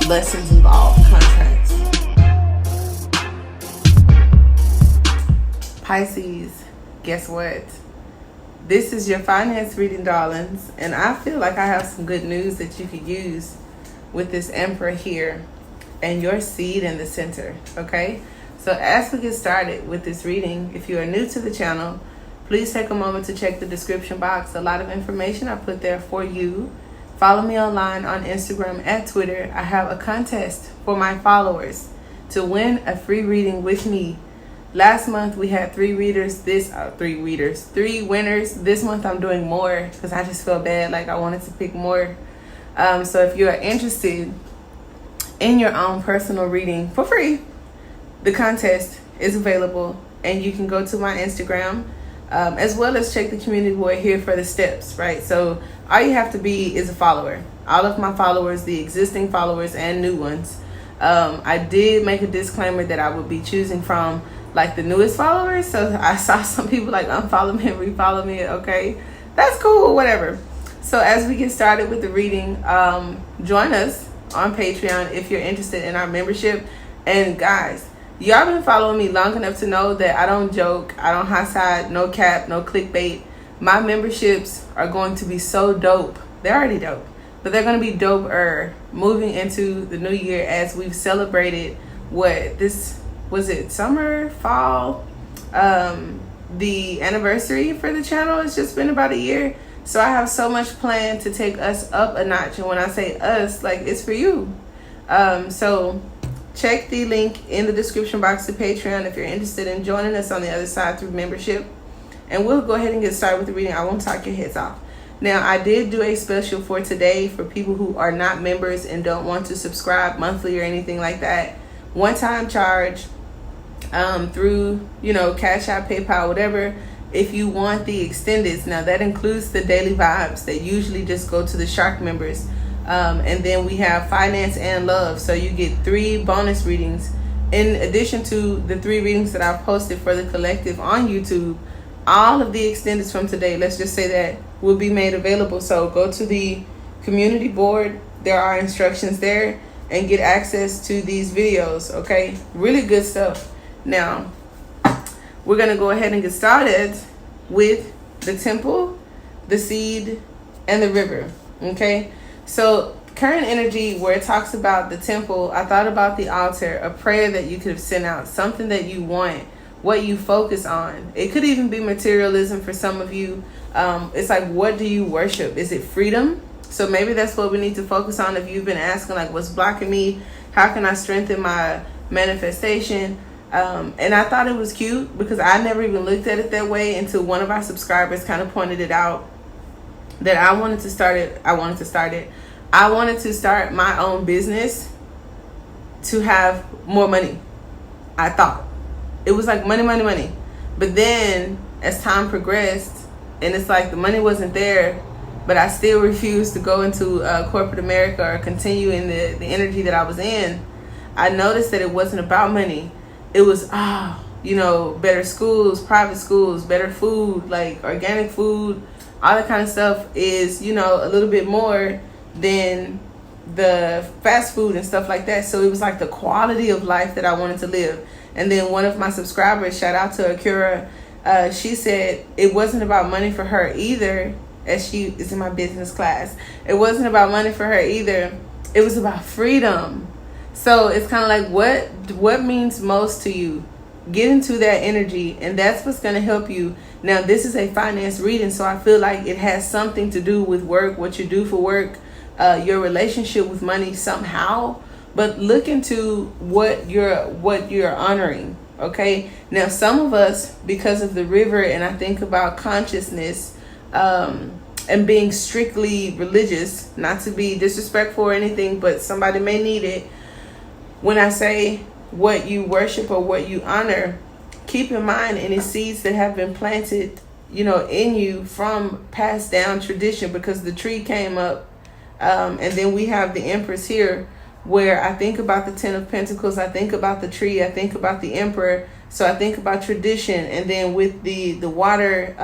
lessons involved, contracts. Pisces, guess what? This is your finance reading, darlings, and I feel like I have some good news that you could use with this Emperor here and your seed in the center, okay? So as we get started with this reading, if you are new to the channel, please take a moment to check the description box. A lot of information I put there for you. Follow me online on Instagram and Twitter. I have a contest for my followers to win a free reading with me. Last month we had three winners. This month I'm doing more because I just feel bad, like I wanted to pick more. So if you are interested in your own personal reading for free, the contest is available, and you can go to my Instagram as well as check the community board here for the steps, right? So all you have to be is a follower. All of my followers, the existing followers and new ones. I did make a disclaimer that I would be choosing from like the newest followers. So I saw some people like unfollow me and refollow me. Okay, that's cool, whatever. So as we get started with the reading, join us on Patreon if you're interested in our membership. And guys, y'all been following me long enough to know that I don't joke, I don't high side, no cap, no clickbait. My memberships are going to be so dope. They're already dope, but they're going to be doper moving into the new year as we've celebrated summer, fall, the anniversary for the channel. It's just been about a year. So I have so much planned to take us up a notch. And when I say us, like, it's for you. So check the link in the description box to Patreon if you're interested in joining us on the other side through membership. And we'll go ahead and get started with the reading. I won't talk your heads off. Now, I did do a special for today for people who are not members and don't want to subscribe monthly or anything like that. One-time charge through, Cash App, PayPal, whatever. If you want the extendeds, now that includes the daily vibes that usually just go to the Shark members. And then we have finance and love. So you get 3 bonus readings in addition to the 3 readings that I've posted for the collective on YouTube. All of the extendeds from today, let's just say that, will be made available. So go to the community board. There are instructions there, and get access to these videos, okay? Really good stuff. Now, we're going to go ahead and get started with the temple, the seed, and the river, okay? So current energy where it talks about the temple, I thought about the altar, a prayer that you could have sent out, something that you want, what you focus on. It could even be materialism for some of you. It's like, what do you worship? Is it freedom? So maybe that's what we need to focus on. If you've been asking, like, what's blocking me? How can I strengthen my manifestation? And I thought it was cute because I never even looked at it that way until one of our subscribers kind of pointed it out, that I wanted to start my own business to have more money. I thought it was like money. But then as time progressed, and it's like the money wasn't there, but I still refused to go into corporate America or continue in the energy that I was in. I noticed that it wasn't about money. It was, better schools, private schools, better food, like organic food, all that kind of stuff is, a little bit more than the fast food and stuff like that. So it was like the quality of life that I wanted to live. And then one of my subscribers, shout out to Akira, she said it wasn't about money for her either, as she is in my business class. It wasn't about money for her either. It was about freedom. So it's kind of like, what means most to you? Get into that energy, and that's what's going to help you. Now, this is a finance reading, so I feel like it has something to do with work, what you do for work, your relationship with money somehow. But look into what you're honoring, okay? Now, some of us, because of the river, and I think about consciousness and being strictly religious, not to be disrespectful or anything, but somebody may need it. When I say what you worship or what you honor, keep in mind any seeds that have been planted, in you from passed down tradition, because the tree came up. And then we have the Empress here, where I think about the 10 of Pentacles, I think about the tree, I think about the Emperor. So I think about tradition, and then with the water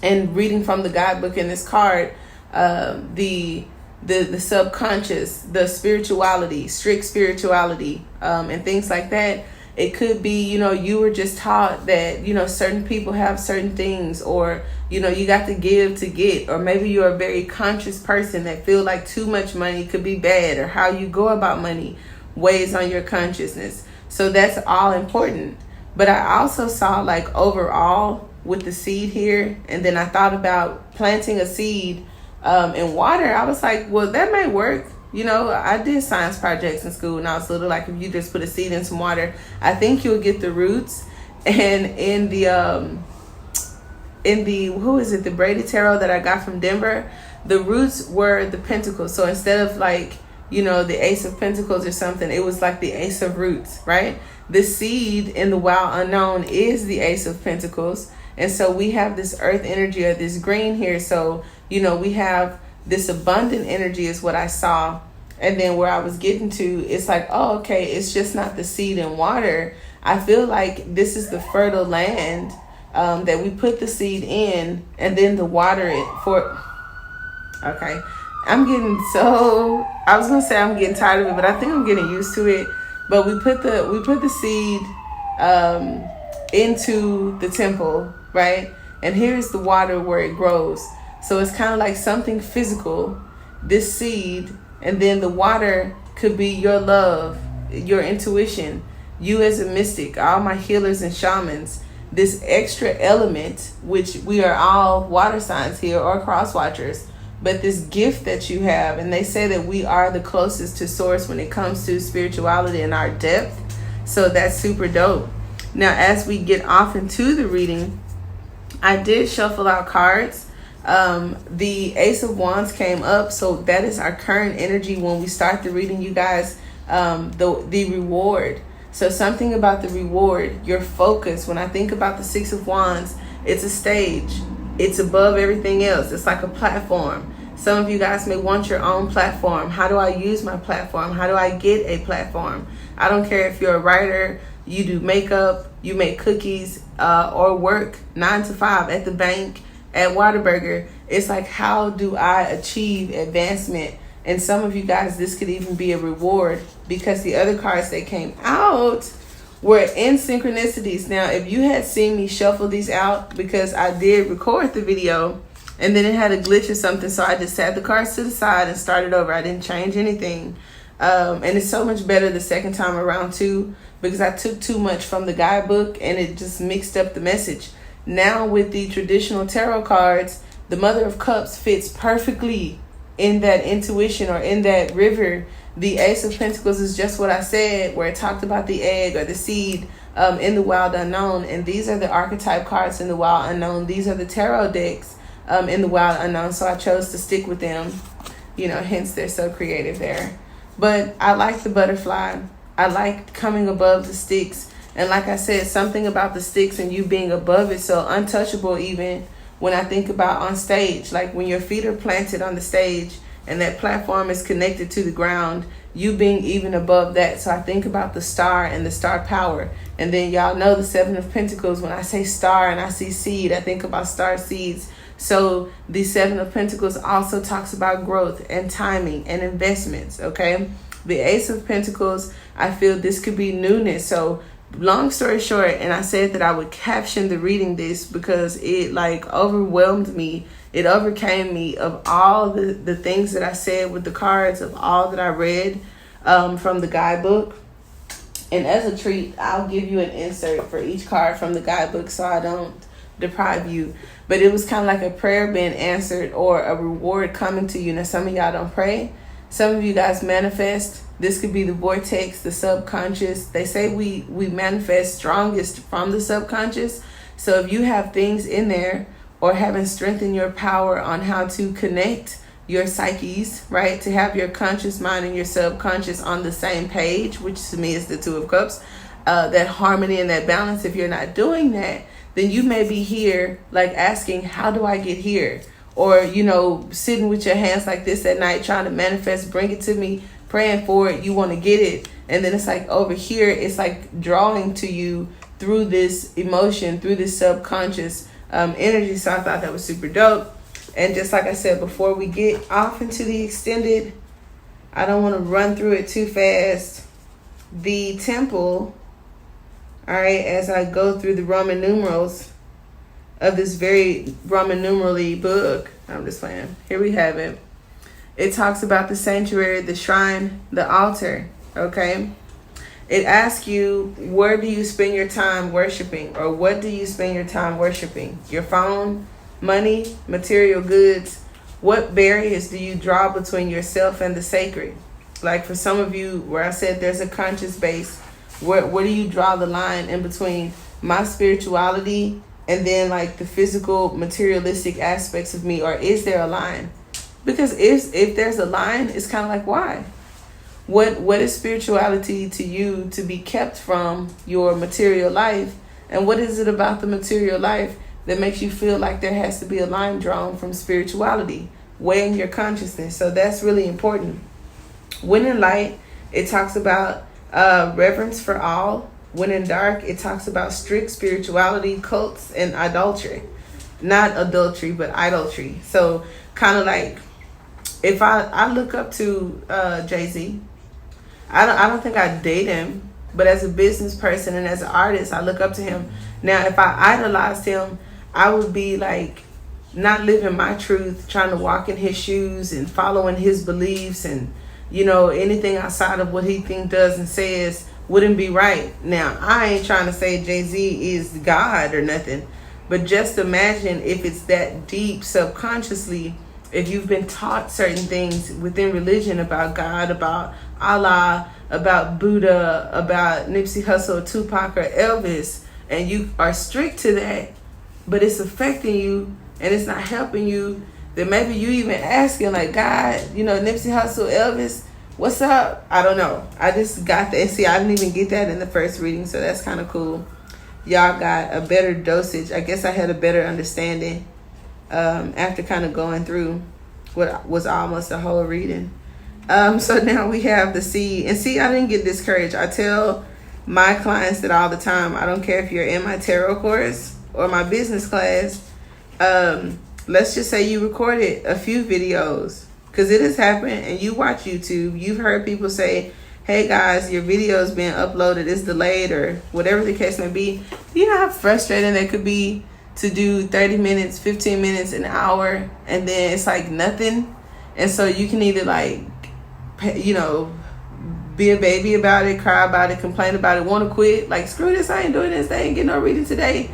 and reading from the guidebook in this card, the the subconscious, the spirituality, strict spirituality, and things like that. It could be, you were just taught that, certain people have certain things, or, you got to give to get, or maybe you're a very conscious person that feel like too much money could be bad, or how you go about money weighs on your consciousness. So that's all important. But I also saw, like, overall with the seed here, and then I thought about planting a seed in water. I was like, well, that may work. I did science projects in school when I was little. Like, if you just put a seed in some water, I think you'll get the roots. And in the the braided tarot that I got from Denver, the roots were the pentacles. So instead of like, the ace of pentacles or something, it was like the ace of roots, right? The seed in the wild unknown is the ace of pentacles. And so we have this earth energy, or this green here. So, we have this abundant energy is what I saw. And then where I was getting to, it's like, oh, okay, it's just not the seed and water. I feel like this is the fertile land that we put the seed in, and then the water it for. Okay, I was gonna say I'm getting tired of it, but I think I'm getting used to it. But we put the seed into the temple, right? And here's the water where it grows. So it's kind of like something physical, this seed, and then the water could be your love, your intuition, you as a mystic, all my healers and shamans, this extra element, which we are all water signs here, or cross watchers, but this gift that you have. And they say that we are the closest to source when it comes to spirituality and our depth. So that's super dope. Now, as we get off into the reading, I did shuffle out cards. The Ace of Wands came up, so that is our current energy when we start the reading, you guys. The reward. So something about the reward, your focus. When I think about the Six of Wands, it's a stage. It's above everything else. It's like a platform. Some of you guys may want your own platform. How do I use my platform? How do I get a platform? I don't care if you're a writer, you do makeup, you make cookies, or work 9 to 5 at the bank, at Whataburger. It's like, how do I achieve advancement? And some of you guys, this could even be a reward, because the other cards that came out were in synchronicities. Now, if you had seen me shuffle these out, because I did record the video and then it had a glitch or something, so I just sat the cards to the side and started over. I didn't change anything. And it's so much better the second time around too, because I took too much from the guidebook and it just mixed up the message. Now with the traditional tarot cards, the Mother of Cups fits perfectly in that intuition, or in that river. The Ace of Pentacles is just what I said, where it talked about the egg or the seed in the wild unknown. And these are the archetype cards in the wild unknown. These are the tarot decks in the wild unknown. So I chose to stick with them, hence they're so creative there. But I like the butterfly. I like coming above the sticks. And like I said, something about the sticks and you being above it, so untouchable. Even when I think about on stage, like when your feet are planted on the stage and that platform is connected to the ground, you being even above that. So I think about the star and the star power. And then y'all know the Seven of Pentacles. When I say star and I see seed, I think about star seeds. So the Seven of Pentacles also talks about growth and timing and investments, okay? The Ace of Pentacles, I feel this could be newness. So long story short, and I said that I would caption the reading this because it like overwhelmed me. It overcame me of all the things that I said with the cards, of all that I read from the guidebook. And as a treat, I'll give you an insert for each card from the guidebook so I don't deprive you. But it was kind of like a prayer being answered, or a reward coming to you. Now, some of y'all don't pray. Some of you guys manifest. This could be the vortex, the subconscious. They say we manifest strongest from the subconscious. So if you have things in there, or haven't strengthened your power on how to connect your psyches, right? To have your conscious mind and your subconscious on the same page, which to me is the Two of Cups, that harmony and that balance. If you're not doing that, then you may be here like asking, how do I get here? Or, sitting with your hands like this at night, trying to manifest, bring it to me, praying for it, you want to get it. And then it's like over here, it's like drawing to you through this emotion, through this subconscious energy. So I thought that was super dope. And just like I said, before we get off into the extended, I don't want to run through it too fast. The temple, all right, as I go through the Roman numerals of this very Roman numerally book, I'm just playing. Here we have it. It talks about the sanctuary, the shrine, the altar, okay? It asks you, where do you spend your time worshiping? Or what do you spend your time worshiping? Your phone, money, material goods? What barriers do you draw between yourself and the sacred? Like for some of you, where I said there's a conscious base, where do you draw the line in between my spirituality and then like the physical, materialistic aspects of me? Or is there a line? Because if there's a line, it's kind of like, why? What is spirituality to you to be kept from your material life? And what is it about the material life that makes you feel like there has to be a line drawn from spirituality, weighing your consciousness? So that's really important. When in light, it talks about reverence for all. When in dark, it talks about strict spirituality, cults, and idolatry. Not adultery, but idolatry. So kind of like, if I look up to Jay-Z, I don't think I date him, but as a business person and as an artist, I look up to him. Now, if I idolized him, I would be like not living my truth, trying to walk in his shoes and following his beliefs, and anything outside of what he thinks, does, and says wouldn't be right. Now, I ain't trying to say Jay-Z is God or nothing, but just imagine if it's that deep subconsciously. If you've been taught certain things within religion about God, about Allah, about Buddha, about Nipsey Hussle, Tupac, or Elvis, and you are strict to that, but it's affecting you and it's not helping you, then maybe you even asking like, God, Nipsey Hussle, Elvis, what's up? I don't know. I just got that. See, I didn't even get that in the first reading, so that's kind of cool. Y'all got a better dosage. I guess I had a better understanding after kind of going through what was almost a whole reading. So now we have the seed. And see, I didn't get discouraged. I tell my clients that all the time. I don't care if you're in my tarot course or my business class. Let's just say you recorded a few videos, because it has happened, and you watch YouTube. You've heard people say, hey guys, your video's being uploaded, it's delayed, or whatever the case may be. You know how frustrating that could be to do 30 minutes, 15 minutes, an hour, and then it's like nothing. And so you can either like, be a baby about it, cry about it, complain about it, want to quit, like screw this, I ain't doing this, I ain't getting no reading today.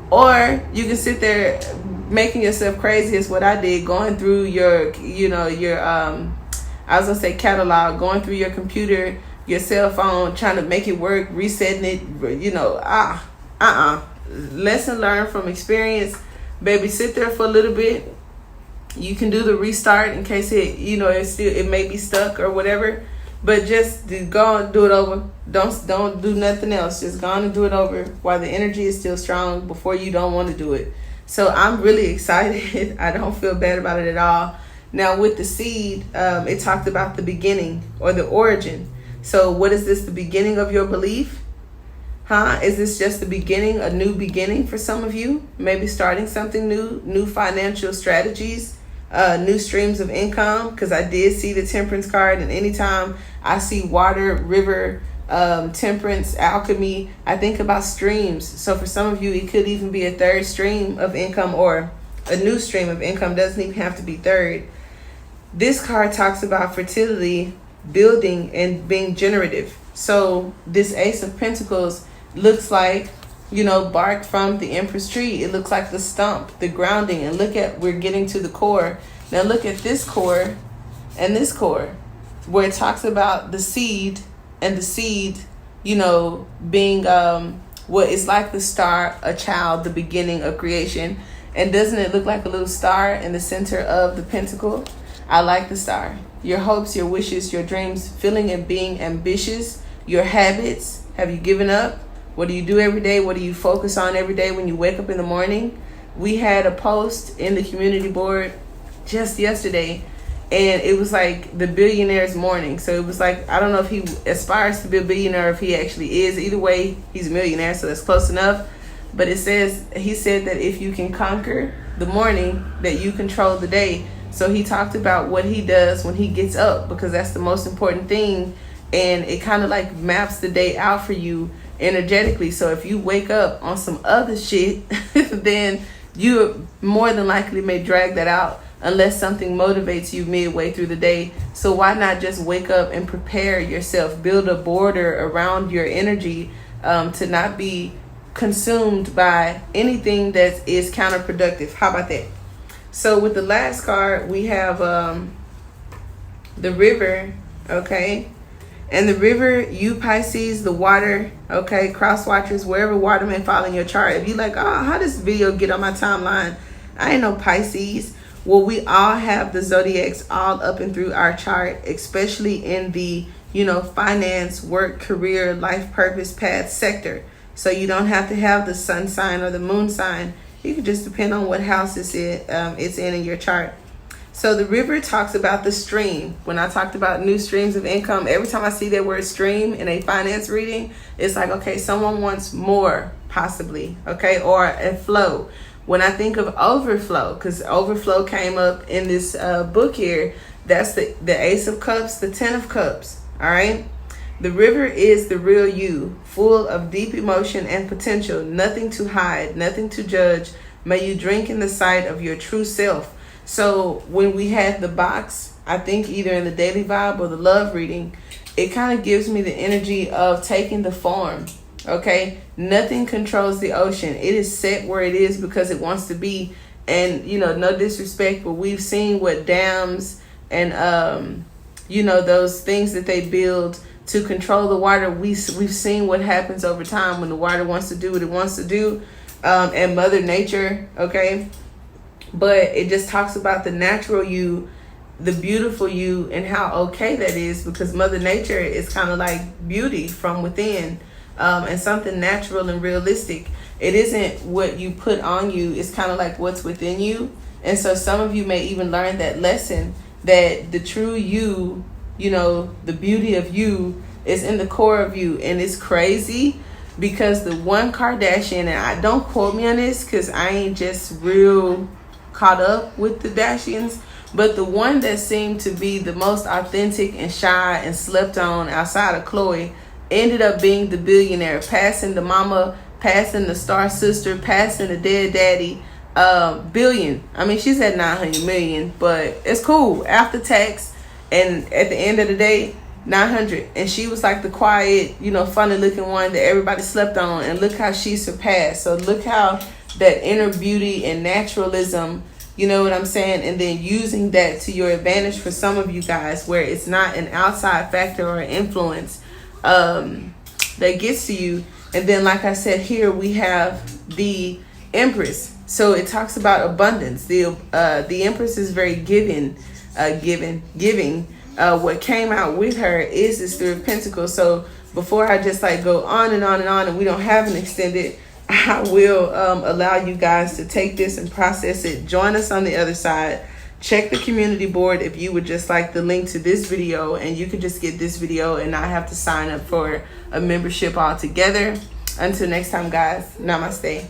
Or you can sit there making yourself crazy, is what I did, going through your I was gonna say catalog, going through your computer, your cell phone, trying to make it work, resetting it, lesson learned from experience. Baby, sit there for a little bit. You can do the restart in case it may be stuck or whatever, but just go and do it over. Don't do nothing else. Just go on and do it over while the energy is still strong before you don't want to do it. So I'm really excited. I don't feel bad about it at all. Now with the seed, it talked about the beginning or the origin. So what is this, the beginning of your belief? Is this just the beginning, a new beginning for some of you? Maybe starting something new financial strategies, new streams of income, because I did see the temperance card, and anytime I see water, river, temperance, alchemy, I think about streams. So for some of you, it could even be a third stream of income, or a new stream of income. Doesn't even have to be third. This card talks about fertility, building, and being generative. So this Ace of Pentacles looks like, bark from the Empress tree. It looks like the stump, the grounding. And look at, we're getting to the core. Now look at this core and this core, where it talks about the seed, and the seed, being what is like the star, a child, the beginning of creation. And doesn't it look like a little star in the center of the pentacle? I like the star. Your hopes, your wishes, your dreams, feeling and being ambitious, your habits. Have you given up? What do you do every day? What do you focus on every day when you wake up in the morning? We had a post in the community board just yesterday, and it was like the billionaire's morning. So it was like, I don't know if he aspires to be a billionaire or if he actually is. Either way, he's a millionaire, so that's close enough. But it says, he said that if you can conquer the morning that you control the day. So he talked about what he does when he gets up, because that's the most important thing. And it kind of like maps the day out for you energetically. So if you wake up on some other shit, then you more than likely may drag that out unless something motivates you midway through the day. So why not just wake up and prepare yourself, build a border around your energy, to not be consumed by anything that is counterproductive. How about that? So with the last card, we have the river, okay? And the river, you Pisces, the water, okay? Cross watchers, wherever water may fall in your chart. If you like, oh, how does this video get on my timeline? I ain't no Pisces. Well, we all have the zodiacs all up and through our chart, especially in the, finance, work, career, life purpose, path sector. So you don't have to have the sun sign or the moon sign. You can just depend on what house it's in your chart. So the river talks about the stream. When I talked about new streams of income, every time I see that word stream in a finance reading, it's like, okay, someone wants more possibly, okay, or a flow. When I think of overflow, because overflow came up in this book here, that's the Ace of Cups, the 10 of Cups, all right? The river is the real you, full of deep emotion and potential, nothing to hide, nothing to judge. May you drink in the sight of your true self. So when we had the box, I think either in the daily vibe or the love reading, it kind of gives me the energy of taking the form, okay? Nothing controls the ocean. It is set where it is because it wants to be. And, no disrespect, but we've seen what dams and, those things that they build to control the water. We've seen what happens over time when the water wants to do what it wants to do, and Mother Nature, okay? But it just talks about the natural you, the beautiful you, and how okay that is, because Mother Nature is kind of like beauty from within, and something natural and realistic. It isn't what you put on you, it's kind of like what's within you. And so some of you may even learn that lesson, that the true you, the beauty of you is in the core of you. And it's crazy because the one Kardashian, and I don't quote me on this because I ain't just real caught up with the Dashians, but the one that seemed to be the most authentic and shy and slept on outside of Chloe ended up being the billionaire, passing the mama, passing the star sister, passing the dead daddy, billion. I mean, she's at 900 million, but it's cool after tax. And at the end of the day, 900. And she was like the quiet, funny looking one that everybody slept on. And look how she surpassed. So look how that inner beauty and naturalism, you know what I'm saying? And then using that to your advantage for some of you guys, where it's not an outside factor or influence that gets to you. And then, like I said, here we have the Empress. So it talks about abundance. The Empress is very giving. What came out with her is this Three of Pentacles. So before I just go on and on and on, and we don't have an extended, I will allow you guys to take this and process it. Join us on the other side. Check the community board if you would just like the link to this video, and you could just get this video and not have to sign up for a membership altogether. Until next time, guys, namaste.